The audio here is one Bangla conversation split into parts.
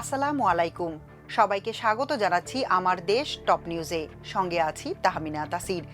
আসসালামু আলাইকুম। সবাইকে স্বাগত জানাচ্ছি আমার দেশ টপ নিউজে। সঙ্গে আছি তাহমিনা তাসির।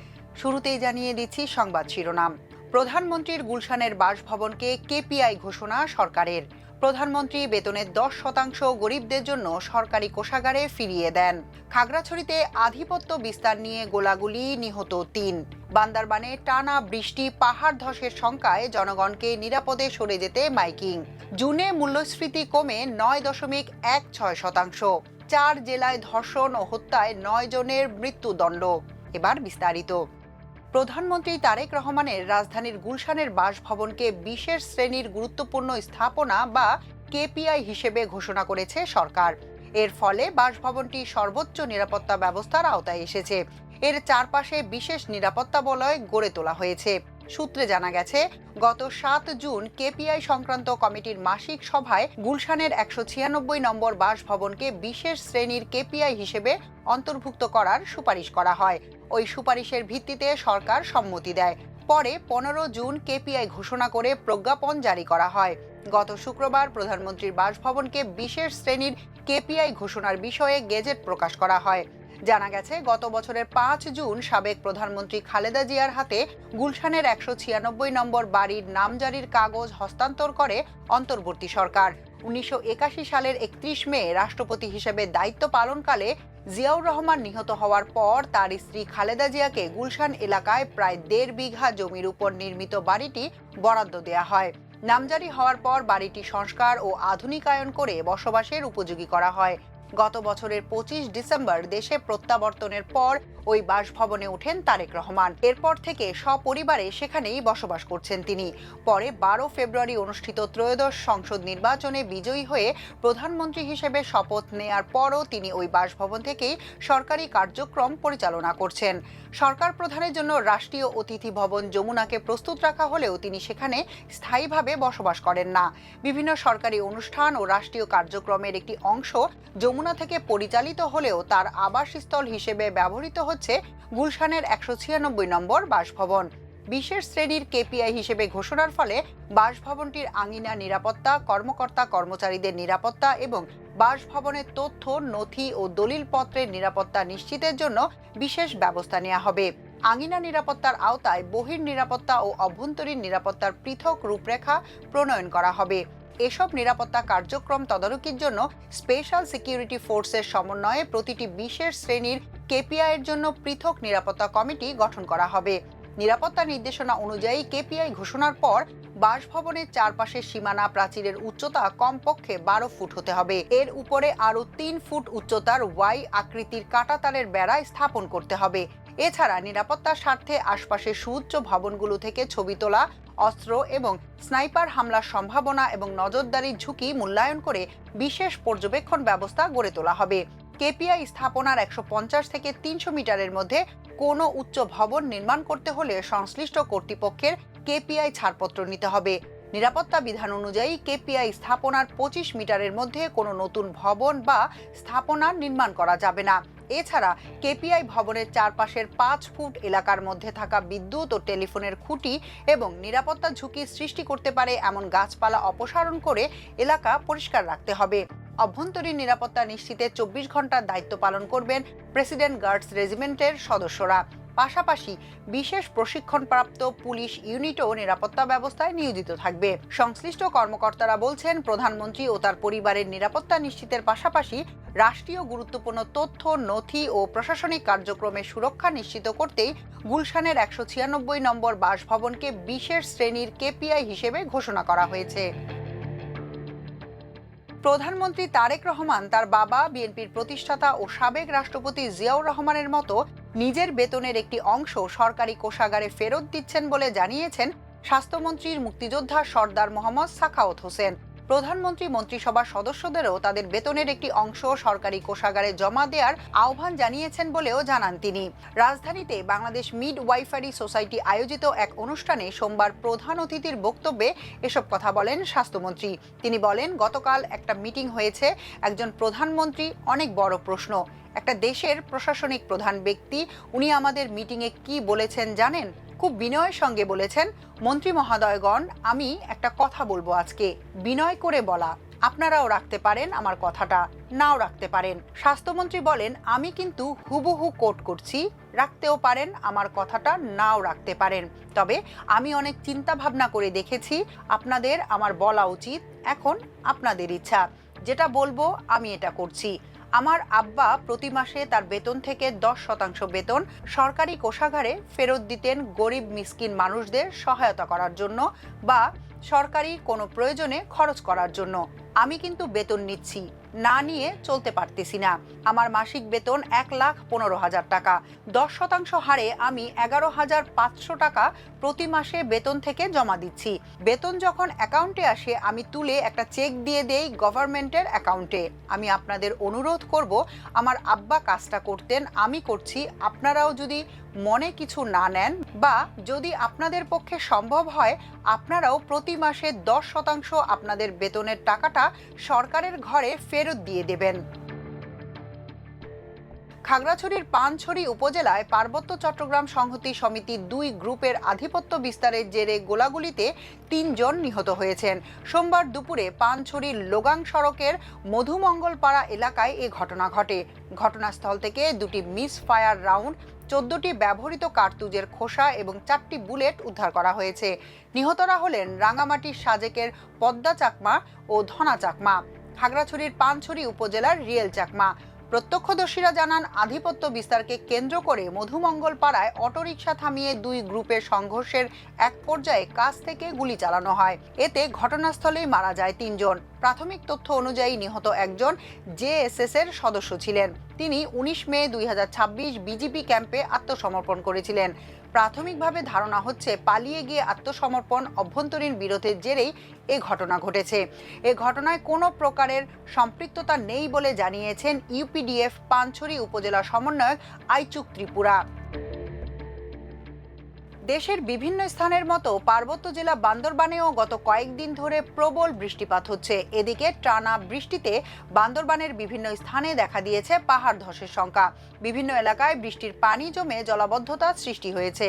শুরুতেই জানিয়ে দিচ্ছি সংবাদ শিরোনাম। প্রধানমন্ত্রীর গুলশানের বাসভবনকে কেপিআই ঘোষণা সরকারের। প্রধানমন্ত্রী বেতনের 10% গরিবদের জন্য সরকারি কোষাগারে ফিরিয়ে দেন। খাগড়াছড়িতে আধিপত্য বিস্তার নিয়ে গোলাগুলি, নিহত 3। বান্দরবানে টানা বৃষ্টি, পাহাড় ধসের শঙ্কায় জনগণকে নিরাপদে সরে যেতে মাইকিং। জুনে মূল্যস্ফীতি কমে 9.16%। 4 জেলায় ধর্ষণ ও হত্যায় 9 জনের মৃত্যুদণ্ড। এবার বিস্তারিত। প্রধানমন্ত্রী তারেক রহমানের রাজধানীর গুলশানের বাসভবনকে বিশেষ শ্রেণীর গুরুত্বপূর্ণ স্থাপনা বা কেপিআই হিসেবে ঘোষণা করেছে সরকার। এর ফলে বাসভবনটি সর্বোচ্চ নিরাপত্তা ব্যবস্থার আওতায় এসেছে। এর চারপাশে বিশেষ নিরাপত্তা বলয় গড়ে তোলা হয়েছে। সূত্রে জানা গেছে, গত 7 জুন কেপিআই সংক্রান্ত কমিটির মাসিক সভায় গুলশানের 196 নম্বর বাসভবনকে বিশেষ শ্রেণীর কেপিআই হিসেবে অন্তর্ভুক্ত করার সুপারিশ করা হয়। ওই সুপারিশের ভিত্তিতে সরকার সম্মতি দেয়। পরে 15 জুন কেপিআই ঘোষণা করে প্রজ্ঞাপন জারি করা হয়। গত শুক্রবার প্রধানমন্ত্রীর বাসভবনকে বিশেষ শ্রেণীর কেপিআই ঘোষণার বিষয়ে গেজেট প্রকাশ করা হয়। জানা গেছে, গত বছরের 5 জুন সাবেক প্রধানমন্ত্রী খালেদা জিয়ার হাতে গুলশানের 196 নম্বর বাড়ির নামজারির কাগজ হস্তান্তর করে অন্তর্বর্তী সরকার। 1981 সালের 31 মে রাষ্ট্রপতি হিসেবে দায়িত্ব পালনকালে জিয়াউর রহমান নিহত হওয়ার পর তার স্ত্রী খালেদা জিয়াকে গুলশান এলাকায় প্রায় 1.5 বিঘা জমির উপর নির্মিত বাড়িটি বরাদ্দ দেয়া হয়। নামজারি হওয়ার পর বাড়িটি সংস্কার ও আধুনিকায়ন করে বসবাসের উপযোগী করা হয়। গত বছরের 25 ডিসেম্বর দেশে প্রত্যাবর্তনের পর ওই বাসভবনে ওঠেন তারেক রহমান। এরপর থেকে সপরিবারে সেখানেই বসবাস করছেন তিনি। পরে 12 ফেব্রুয়ারি অনুষ্ঠিত ত্রয়োদশ সংসদ নির্বাচনে বিজয়ী হয়ে প্রধানমন্ত্রী হিসেবে শপথ নেয়ার পরও তিনি ওই বাসভবন থেকেই সরকারি কার্যক্রম পরিচালনা করছেন। সরকার প্রধানের জন্য রাষ্ট্রীয় অতিথি ভবন যমুনাকে প্রস্তুত রাখা হলেও তিনি সেখানে স্থায়ীভাবে বসবাস করেন না। বিভিন্ন সরকারি অনুষ্ঠান ও রাষ্ট্রীয় কার্যক্রমের একটি অংশ যমুনা থেকে পরিচালিত হলেও তার আবাসস্থল হিসেবে ব্যবহৃত হচ্ছে গুলশানের 196 নম্বর বাসভবন। বিশেষ শ্রেণীর কেপিআই হিসেবে ঘোষণার ফলে বাসভবনটির আঙিনা নিরাপত্তা, কর্মকর্তা কর্মচারীদের নিরাপত্তা এবং বাসভবনের তথ্য, নথি ও দলিলপত্রের নিরাপত্তা নিশ্চিতের জন্য বিশেষ ব্যবস্থা নেওয়া হবে। আঙিনা নিরাপত্তার আওতায় বহির নিরাপত্তা ও অভ্যন্তরীণ নিরাপত্তার পৃথক রূপরেখা প্রণয়ন করা হবে। এসব নিরাপত্তা কার্যক্রম তদারকির জন্য স্পেশাল সিকিউরিটি ফোর্সের সমন্বয়ে প্রতিটি বিশেষ শ্রেণীর কেপিআই এর জন্য পৃথক নিরাপত্তা কমিটি গঠন করা হবে। নিরাপত্তা নির্দেশনা অনুযায়ী কেপিআই ঘোষণার পর বাসভবনের চারপাশের সীমানা প্রাচীরের উচ্চতা কমপক্ষে 12 ফুট হতে হবে। এর উপরে আরও 3 ফুট উচ্চতার ওয়াই আকৃতির কাঁটাতারের বেড়া স্থাপন করতে হবে। এছাড়া নিরাপত্তার স্বার্থে আশপাশের সুউচ্চ ভবনগুলো থেকে ছবি তোলা, অস্ত্র এবং স্নাইপার হামলার সম্ভাবনা এবং নজরদারির ঝুঁকি মূল্যায়ন করে বিশেষ পর্যবেক্ষণ ব্যবস্থা গড়ে তোলা হবে। কেপিআই স্থাপনার 150 থেকে 300 মিটারের মধ্যে কোনো উচ্চ ভবন নির্মাণ করতে হলে সংশ্লিষ্ট কর্তৃপক্ষের কেপিআই ছাড়পত্র নিতে হবে। নিরাপত্তা বিধান অনুযায়ী কেপিআই স্থাপনার 25 মিটারের মধ্যে কোনো নতুন ভবন বা স্থাপনা নির্মাণ করা যাবে না। এছাড়া কেপিআই ভবনের চারপাশের 5 ফুট এলাকার মধ্যে থাকা বিদ্যুৎ ও টেলিফোনের খুঁটি এবং নিরাপত্তা ঝুঁকি সৃষ্টি করতে পারে এমন গাছপালা অপসারণ করে এলাকা পরিষ্কার রাখতে হবে। অভ্যন্তরীণ নিরাপত্তা নিশ্চিতে 24 ঘন্টার দায়িত্ব পালন করবেন প্রেসিডেন্ট গার্ডস রেজিমেন্টের সদস্যরা। পাশাপাশি বিশেষ প্রশিক্ষণপ্রাপ্ত পুলিশ ইউনিটও নিরাপত্তা ব্যবস্থায় নিয়োজিত থাকবে। সংশ্লিষ্ট কর্মকর্তারা বলছেন, প্রধানমন্ত্রী ও তার পরিবারের নিরাপত্তা নিশ্চিতের পাশাপাশি রাষ্ট্রীয় গুরুত্বপূর্ণ তথ্য, নথি ও প্রশাসনিক কার্যক্রমের সুরক্ষা নিশ্চিত করতেই গুলশানের 196 নম্বর বাসভবনকে বিশেষ শ্রেণীর কেপিআই হিসেবে ঘোষণা করা হয়েছে। প্রধানমন্ত্রী তারেক রহমান তার বাবা, বিএনপির প্রতিষ্ঠাতা ও সাবেক রাষ্ট্রপতি জিয়াউর রহমানের মতো নিজের বেতনের একটি অংশ সরকারি কোষাগারে ফেরত দিচ্ছেন বলে জানিয়েছেন স্বাস্থ্যমন্ত্রীর মুক্তিযোদ্ধা সর্দার মোহাম্মদ সাখাওয়াত হোসেন। প্রধানমন্ত্রী মন্ত্রিসভার সদস্যদেরও তাদের বেতনের একটি অংশ সরকারি কোষাগারে জমা দেওয়ার আহ্বান জানিয়েছেন বলেও জানান তিনি। রাজধানীতে বাংলাদেশ মিডওয়াইফারি সোসাইটি আয়োজিত এক অনুষ্ঠানে সোমবার প্রধান অতিথির বক্তব্যে এসব কথা বলেন স্বাস্থ্যমন্ত্রী। তিনি বলেন, গতকাল একটা মিটিং হয়েছে, একজন প্রধানমন্ত্রী অনেক বড় প্রশ্ন। একটা দেশের প্রশাসনিক প্রধান ব্যক্তি, উনি আমাদের মিটিংয়ে কি বলেছেন জানেন? খুব বিনয়ের সঙ্গে বলেছেন, মন্ত্রী মহোদয়গণ, আমি একটা কথা বলবো আজকে, বিনয় করে বলা, আপনারাও রাখতে পারেন আমার কথাটা, নাও রাখতে পারেন। স্বাস্থ্যমন্ত্রী বলেন, আমি কিন্তু হুবহু কোট করছি, রাখতেও পারেন আমার কথাটা, নাও রাখতে পারেন। তবে আমি অনেক চিন্তা ভাবনা করে দেখেছি, আপনাদের আমার বলা উচিত, এখন আপনাদের ইচ্ছা। যেটা বলবো আমি এটা করছি। আমার আব্বা প্রতি মাসে তার বেতন থেকে 10% বেতন সরকারি কোষাগারে ফেরত দিতেন গরিব মিসকিন মানুষদের সহায়তা করার জন্য বা সরকারি কোনো প্রয়োজনে খরচ করার জন্য। আমি কিন্তু বেতন নিচ্ছি, না নিয়ে চলতে পারতেছি না। আমার মাসিক বেতন 1,15,000 টাকা। 10% হারে আমি 11,500 টাকা প্রতি মাসে বেতন থেকে জমা দিচ্ছি। বেতন যখন অ্যাকাউন্টে আসে আমি তুলে একটা চেক দিয়ে দেই গভর্নমেন্টের অ্যাকাউন্টে। আমি আপনাদের অনুরোধ করব, আমার আব্বা কাজটা করতেন, আমি করছি। আপনারাও যদি মনে কিছু না নেন বা যদি আপনাদের পক্ষে সম্ভব হয়, আপনারাও প্রতি মাসে 10% আপনাদের বেতনের টাকাটা সরকারের ঘরে ফেরত দিয়ে দেবেন। খাগড়াছড়ির পানছড়ি উপজেলায় পার্বত্য চট্টগ্রাম সংহতি সমিতি 2 গ্রুপের আধিপত্য বিস্তারের জেরে গোলাগুলিতে 3 জন নিহত হয়েছেন। সোমবার দুপুরে পানছড়ির লোগাং সড়কের মধুমঙ্গলপাড়া এলাকায় এ ঘটনা ঘটে। ঘটনাস্থল থেকে 2টি মিস ফায়ার রাউন্ড, 14টি ব্যবহৃত কার্তুজের খোসা এবং 4টি বুলেট উদ্ধার করা হয়েছে। নিহতরা হলেন রাঙ্গামাটির সাজেকের পদ্মা চাকমা ও ধনা চাকমা, খাগড়াছড়ির পানছড়ি উপজেলার রিয়েল চাকমা। প্রত্যক্ষদর্শীরা জানান, আধিপত্য বিস্তারকে কেন্দ্র করে মধুমঙ্গল পাড়ায় অটোরিকশা থামিয়ে 2 গ্রুপের সংঘর্ষের এক পর্যায়ে কাছ থেকে গুলি চালানো হয়। এতে ঘটনাস্থলেই মারা যায় 3 জন। প্রাথমিক তথ্য অনুযায়ী নিহত একজন জেএসএস এর সদস্য ছিলেন। তিনি 19 মে 2026 বিজিপি ক্যাম্পে আত্মসমর্পণ করেছিলেন। প্রাথমিকভাবে ধারণা হচ্ছে পালিয়ে গিয়ে আত্মসমর্পণ অভ্যন্তরীণ বিরোধের জেরেই এ ঘটনা ঘটেছে। এ ঘটনায় কোনো প্রকারের সম্পৃক্ততা নেই বলে জানিয়েছেন ইউপিডিএফ পানছড়ি উপজেলা সমন্বয়ক আইচুক ত্রিপুরা। দেশের বিভিন্ন স্থানের মতো পার্বত্য জেলা বান্দরবানেও গত কয়েকদিন ধরে প্রবল বৃষ্টিপাত হচ্ছে। এদিকে টানা বৃষ্টিতে বান্দরবানের বিভিন্ন স্থানে দেখা দিয়েছে পাহাড় ধসের শঙ্কা। বিভিন্ন এলাকায় বৃষ্টির পানি জমে জলাবদ্ধতার সৃষ্টি হয়েছে।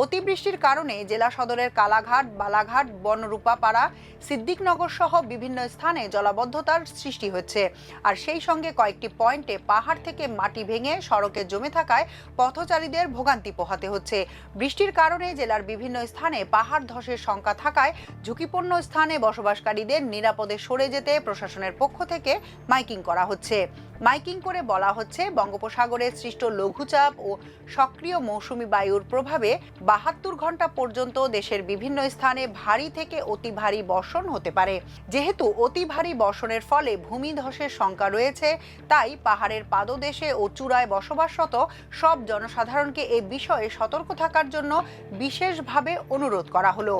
অতিবৃষ্টির কারণে জেলা সদরের কালাঘাট, বালাঘাট, বনরূপাপাড়া, সিদ্দিকনগর সহ বিভিন্ন স্থানে জলাবদ্ধতার সৃষ্টি হচ্ছে। আর সেই সঙ্গে কয়েকটি পয়েন্টে পাহাড় থেকে মাটি ভেঙে সড়কে জমে থাকায় পথচারীদের ভোগান্তি পোহাতে হচ্ছে। বৃষ্টির কারণে জেলার বিভিন্ন স্থানে পাহাড় ধসের শঙ্কা থাকায় ঝুঁকিপূর্ণ স্থানে বসবাসকারীদের নিরাপদে সরে যেতে প্রশাসনের পক্ষ থেকে মাইকিং করা হচ্ছে। মাইকিং করে বলা হচ্ছে, বঙ্গোপসাগরে সৃষ্ট লঘুচাপ ও সক্রিয় মৌসুমী বায়ুর প্রভাবে 72 ঘন্টা পর্যন্ত দেশের বিভিন্ন স্থানে ভারী থেকে অতি ভারী বর্ষণ হতে পারে। যেহেতু অতি ভারী বর্ষণের ফলে ভূমিধসের শঙ্কা রয়েছে, তাই পাহাড়ের পাদদেশে ও চূড়ায় বসবাসরত সব জনসাধারণকে এ বিষয়ে সতর্ক থাকার জন্য বিশেষভাবে অনুরোধ করা হলো।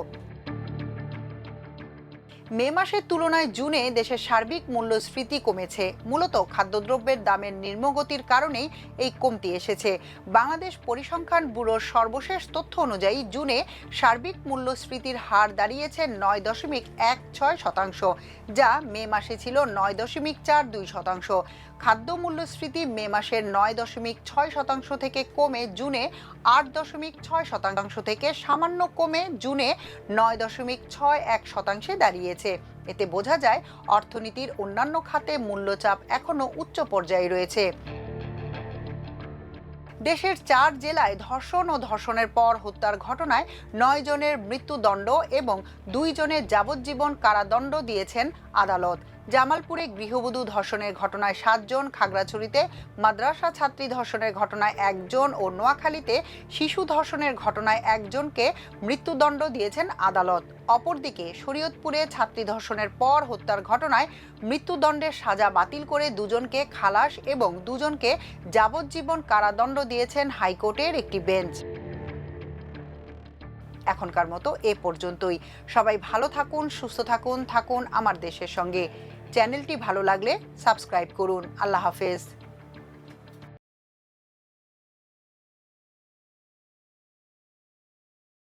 মে মাসের তুলনায় জুনে দেশের সার্বিক মূল্যস্ফীতি কমেছে। মূলত খাদ্যদ্রব্যের দামের নিম্নগতির কারণেই এই কমতি এসেছে। বাংলাদেশ পরিসংখ্যান ব্যুরোর সর্বশেষ তথ্য অনুযায়ী জুনে সার্বিক মূল্যস্ফীতির হার দাঁড়িয়েছে 9.16%, যা মে মাসে ছিল 9.42%। খাদ্য মূল্যস্ফীতি মে মাসের 9.6% থেকে কমে জুনে 8.6% থেকে সামান্য কমে জুনে 9.61% দাঁড়িয়েছে। এতে বোঝা যায় অর্থনীতির অন্যান্য খাতে মূল্যচাপ এখনো উচ্চ পর্যায়ে রয়েছে। দেশের 4 জেলায় ধর্ষণ ও ধর্ষণের পর হত্যার ঘটনায় 9 জনের মৃত্যুদণ্ড এবং 2 জনের যাবজ্জীবন কারাদণ্ড দিয়েছেন আদালত। জামালপুরে গৃহবধূ ধর্ষণের ঘটনায় 7 জন, খাগড়াছড়িতে মাদ্রাসা ছাত্রী ধর্ষণের ঘটনায় 1 জন ও নোয়াখালীতে শিশু ধর্ষণের ঘটনায় 1 জনকে মৃত্যুদণ্ড দিয়েছেন আদালত। অপরদিকে শরীয়তপুরে ছাত্রী ধর্ষণের পর হত্যার ঘটনায় মৃত্যুদণ্ডের সাজা বাতিল করে 2 জনকে খালাস এবং 2 জনকে যাবজ্জীবন কারাদণ্ড দিয়েছেন হাইকোর্টের একটি বেঞ্চ। এখনকার মতো এ পর্যন্তই। সবাই ভালো থাকুন, সুস্থ থাকুন, থাকুন আমার দেশের সঙ্গে। চ্যানেলটি ভালো লাগলে সাবস্ক্রাইব করুন। আল্লাহ হাফেজ।